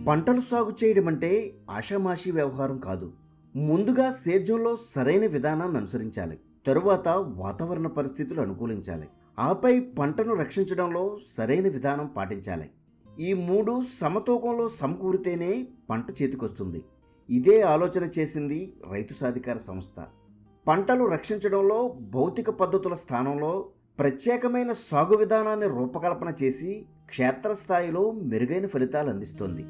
పంటలు సాగు చేయడం అంటే ఆషామాషీ వ్యవహారం కాదు. ముందుగా సేద్యంలో సరైన విధానాన్ని అనుసరించాలి. తరువాత వాతావరణ పరిస్థితులు అనుకూలించాలి. ఆపై పంటను రక్షించడంలో సరైన విధానం పాటించాలి. ఈ మూడు సమతూకంలో సమకూరితేనే పంట చేతికొస్తుంది. ఇదే ఆలోచన చేసింది రైతు సాధికార సంస్థ. పంటలు రక్షించడంలో భౌతిక పద్ధతుల స్థానంలో ప్రత్యేకమైన సాగు విధానాన్ని రూపకల్పన చేసి క్షేత్రస్థాయిలో మెరుగైన ఫలితాలు అందిస్తోంది.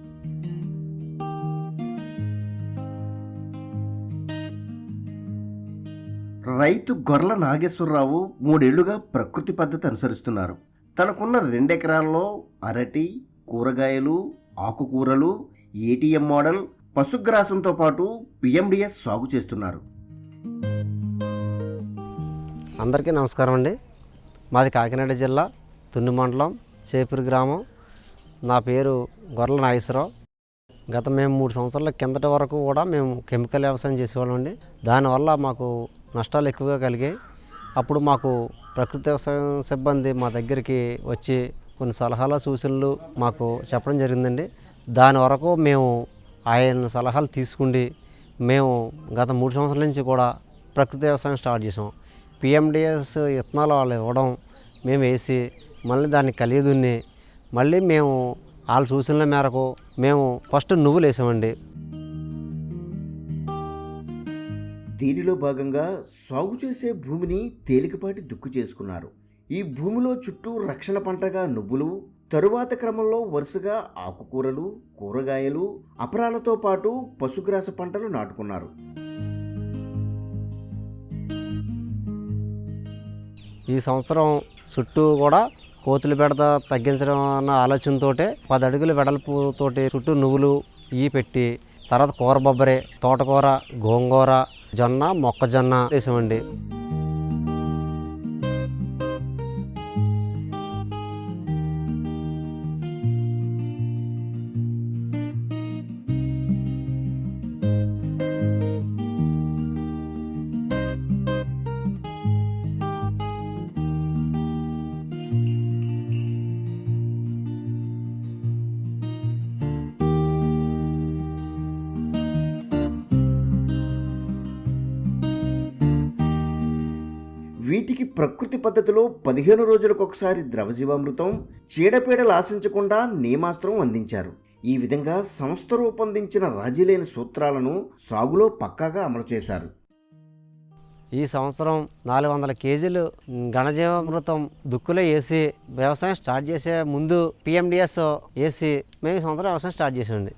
రైతు గొర్ల నాగేశ్వరరావు 3 ఏళ్లుగా ప్రకృతి పద్ధతి అనుసరిస్తున్నారు. తనకున్న 2 ఎకరాల్లో అరటి, కూరగాయలు, ఆకుకూరలు, ఏటీఎం మోడల్, పశుగ్రాసంతో పాటు పిఎండిఎస్ సాగు చేస్తున్నారు. అందరికీ నమస్కారం అండి. మాది కాకినాడ జిల్లా తుని మండలం చేపూరు గ్రామం. నా పేరు గొర్ల నాగేశ్వరరావు. గత మేము 3 సంవత్సరాల కిందటి వరకు కూడా మేము కెమికల్ వ్యవసాయం చేసేవాళ్ళం అండి. దానివల్ల మాకు నష్టాలు ఎక్కువగా కలిగాయి. అప్పుడు మాకు ప్రకృతి వ్యవసాయం సిబ్బంది మా దగ్గరికి వచ్చి కొన్ని సలహాలు సూచనలు మాకు చెప్పడం జరిగిందండి. దాని వరకు మేము ఆయన సలహాలు తీసుకుండి మేము గత 3 సంవత్సరాల నుంచి కూడా ప్రకృతి వ్యవసాయం స్టార్ట్ చేసాం. పిఎండిఎస్ విత్తనాలు వాళ్ళు ఇవ్వడం మేము వేసి మళ్ళీ దాన్ని కలియదున్ని మళ్ళీ మేము వాళ్ళ సూచనల మేరకు మేము ఫస్ట్ నువ్వులు వేసామండి. దీనిలో భాగంగా సాగు చేసే భూమిని తేలికపాటి దుక్కు చేసుకున్నారు. ఈ భూమిలో చుట్టూ రక్షణ పంటగా నువ్వులు, తరువాత క్రమంలో వరుసగా ఆకుకూరలు, కూరగాయలు, అపరాలతో పాటు పశుగ్రాస పంటలు నాటుకున్నారు. ఈ సంవత్సరం చుట్టూ కూడా కోతులు బెడద తగ్గించడం అన్న ఆలోచనతో 10 అడుగుల వెడల్పుతోటి చుట్టూ నువ్వులు ఇవి పెట్టి తర్వాత కూర బొబ్బరి, తోటకూర, గోంగూర, జొన్న, మొక్కజొన్న వేసామండి. వీటికి ప్రకృతి పద్ధతిలో 15 రోజులకు ఒకసారి ద్రవజీవామృతం, చీడపీడలు ఆశించకుండా నేమాస్త్రం అందించారు. ఈ విధంగా సంస్థ రూపొందించిన రాజీలేని సూత్రాలను సాగులో పక్కాగా అమలు చేశారు. ఈ సంవత్సరం 400 కేజీలు ఘనజీవామృతం దుక్కులో వేసి వ్యవసాయం స్టార్ట్ చేసే ముందు పిఎండిఎస్ వేసి మేము ఈ సంవత్సరం వ్యవసాయం స్టార్ట్ చేసామండి.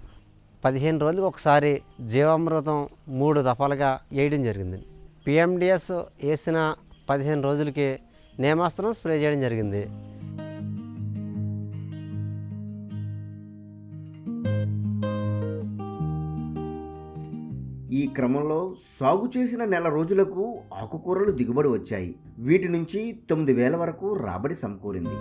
15 రోజులకు ఒకసారి జీవామృతం 3 దఫాలుగా వేయడం జరిగింది. పిఎండిఎస్ వేసిన 15 రోజులకి నేమాస్త్రం స్ప్రే చేయడం జరిగింది. ఈ క్రమంలో సాగు చేసిన నెల రోజులకు ఆకుకూరలు దిగుబడి వచ్చాయి. వీటి నుంచి 9,000 వరకు రాబడి సమకూరింది.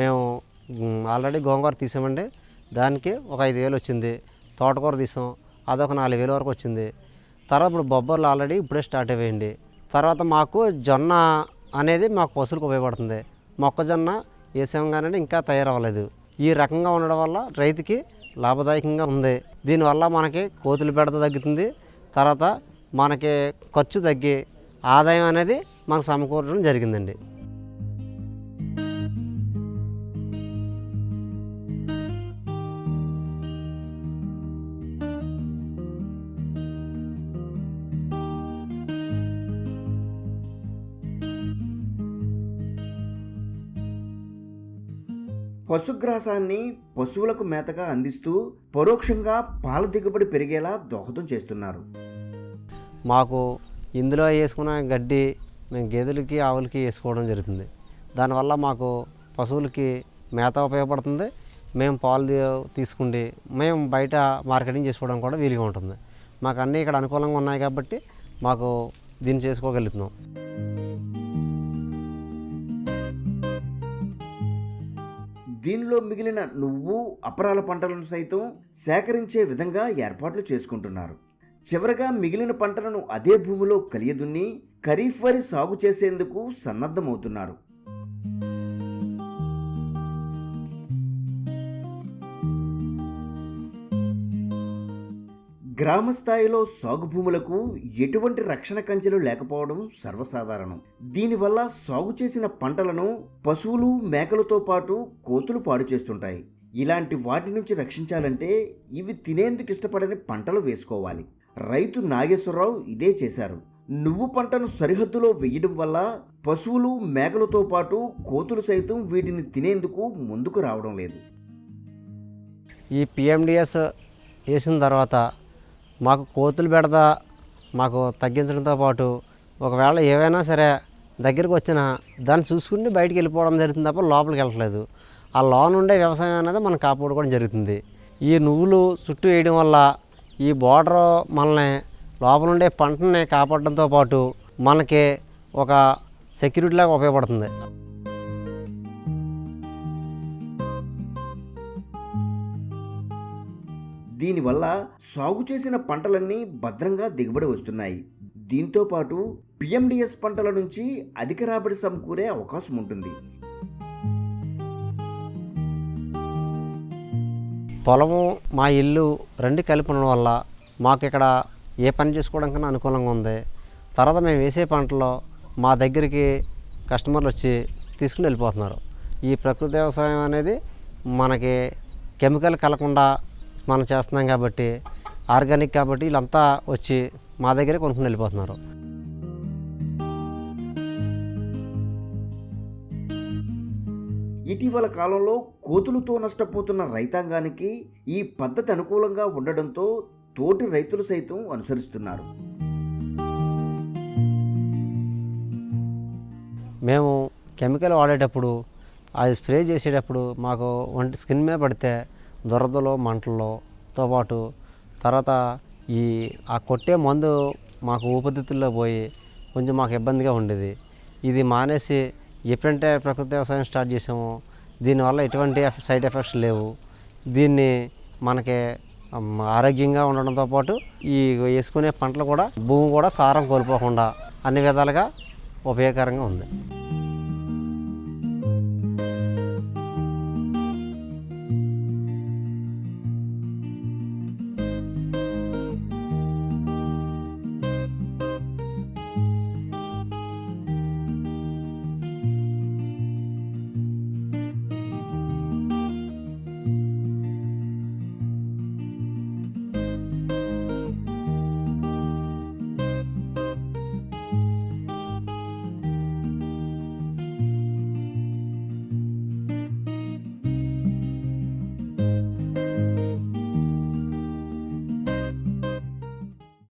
మేము ఆల్రెడీ గోంగూర తీసామండి. దానికి ఒక 5,000 వచ్చింది. తోటకూర తీసాం, అదొక 4,000 వరకు వచ్చింది. తర్వాత ఇప్పుడు బొబ్బర్లు ఆల్రెడీ ఇప్పుడే స్టార్ట్ అయ్యాయండి. తర్వాత మాకు జొన్న అనేది మాకు పశువులకు ఉపయోగపడుతుంది. మొక్కజొన్న వేసాం కానీ ఇంకా తయారవ్వలేదు. ఈ రకంగా ఉండడం వల్ల రైతుకి లాభదాయకంగా ఉంది. దీనివల్ల మనకి కోతులు బెడద తగ్గుతుంది. తర్వాత మనకి ఖర్చు తగ్గి ఆదాయం అనేది మనకు సమకూరడం జరిగిందండి. పశుగ్రాసాన్ని పశువులకు మేతగా అందిస్తూ పరోక్షంగా పాల దిగుబడి పెరిగేలా దోహదం చేస్తున్నారు. మాకు ఇందులో వేసుకున్న గడ్డి మేము గేదెలకి ఆవులకి వేసుకోవడం జరుగుతుంది. దానివల్ల మాకు పశువులకి మేత ఉపయోగపడుతుంది. మేము పాలు తీసుకుండి మేము బయట మార్కెటింగ్ చేసుకోవడం కూడా వీలుగా ఉంటుంది. మాకు అన్నీ ఇక్కడ అనుకూలంగా ఉన్నాయి కాబట్టి మాకు దీన్ని చేసుకోగలుగుతున్నాం. దీనిలో మిగిలిన నువ్వు అపరాల పంటలను సైతం సేకరించే విధంగా ఏర్పాట్లు చేసుకుంటున్నారు. చివరగా మిగిలిన పంటలను అదే భూమిలో కలియదున్ని ఖరీఫ్ వరి సాగు చేసేందుకు సన్నద్ధమవుతున్నారు. గ్రామ స్థాయిలో సాగు భూములకు ఎటువంటి రక్షణ కంచెలు లేకపోవడం సర్వసాధారణం. దీనివల్ల సాగు చేసిన పంటలను పశువులు మేకలతో పాటు కోతులు పాడు చేస్తుంటాయి. ఇలాంటి వాటి నుంచి రక్షించాలంటే ఇవి తినేందుకు ఇష్టపడని పంటలు వేసుకోవాలి. రైతు నాగేశ్వరరావు ఇదే చేశారు. నువ్వు పంటను సరిహద్దులో వేయడం వల్ల పశువులు మేకలతో పాటు కోతులు సైతం వీటిని తినేందుకు ముందుకు రావడం లేదు. ఈ పిఎండిఎస్ వేసిన తర్వాత మాకు కోతులు బెడద మాకు తగ్గించడంతో పాటు ఒకవేళ ఏవైనా సరే దగ్గరికి వచ్చినా దాన్ని చూసుకుని బయటికి వెళ్ళిపోవడం జరుగుతుంది తప్ప లోపలికి వెళ్ళట్లేదు. ఆ లోన్ ఉండే వ్యవసాయం అనేది మనం కాపాడుకోవడం జరుగుతుంది. ఈ నువ్వులు చుట్టూ వేయడం వల్ల ఈ బోర్డర్ మనల్ని లోపల ఉండే పంటని కాపాడడంతో పాటు మనకి ఒక సెక్యూరిటీలాగా ఉపయోగపడుతుంది. దీనివల్ల సాగు చేసిన పంటలన్నీ భద్రంగా దిగుబడి వస్తున్నాయి. దీంతో పాటు పిఎండిఎస్ పంటల నుంచి అధిక రాబడి సమకూరే అవకాశం ఉంటుంది. పొలము మా ఇల్లు రెండు కలిపి ఉండడం వల్ల మాకు ఇక్కడ ఏ పని చేసుకోవడం కన్నా అనుకూలంగా ఉంది. తర్వాత మేము వేసే పంటలో మా దగ్గరికి కస్టమర్లు వచ్చి తీసుకుని వెళ్ళిపోతున్నారు. ఈ ప్రకృతి వ్యవసాయం అనేది మనకి కెమికల్ కలకుండా మనం చేస్తున్నాం కాబట్టి ఆర్గానిక్ కాబట్టి వీళ్ళంతా వచ్చి మా దగ్గరే కొనుక్కుని వెళ్ళిపోతున్నారు. ఇటీవల కాలంలో కోతులతో నష్టపోతున్న రైతాంగానికి ఈ పద్ధతి అనుకూలంగా ఉండడంతో తోటి రైతులు సైతం అనుసరిస్తున్నారు. మేము కెమికల్ వాడేటప్పుడు అది స్ప్రే చేసేటప్పుడు మాకు స్కిన్ మీద పడితే దురదలో మంటలతో పాటు తర్వాత ఆ కొట్టే మందు మాకు ఊపిరితిత్తుల్లో పోయి కొంచెం మాకు ఇబ్బందిగా ఉండేది. ఇది మానేసి ఎప్పుడంటే ప్రకృతి వ్యవసాయం స్టార్ట్ చేసామో దీనివల్ల ఎటువంటి సైడ్ ఎఫెక్ట్స్ లేవు. దీన్ని మనకి ఆరోగ్యంగా ఉండడంతో పాటు ఈ వేసుకునే పంటలు కూడా భూమి కూడా సారం కోల్పోకుండా అన్ని విధాలుగా ఉపయోగకరంగా ఉంది.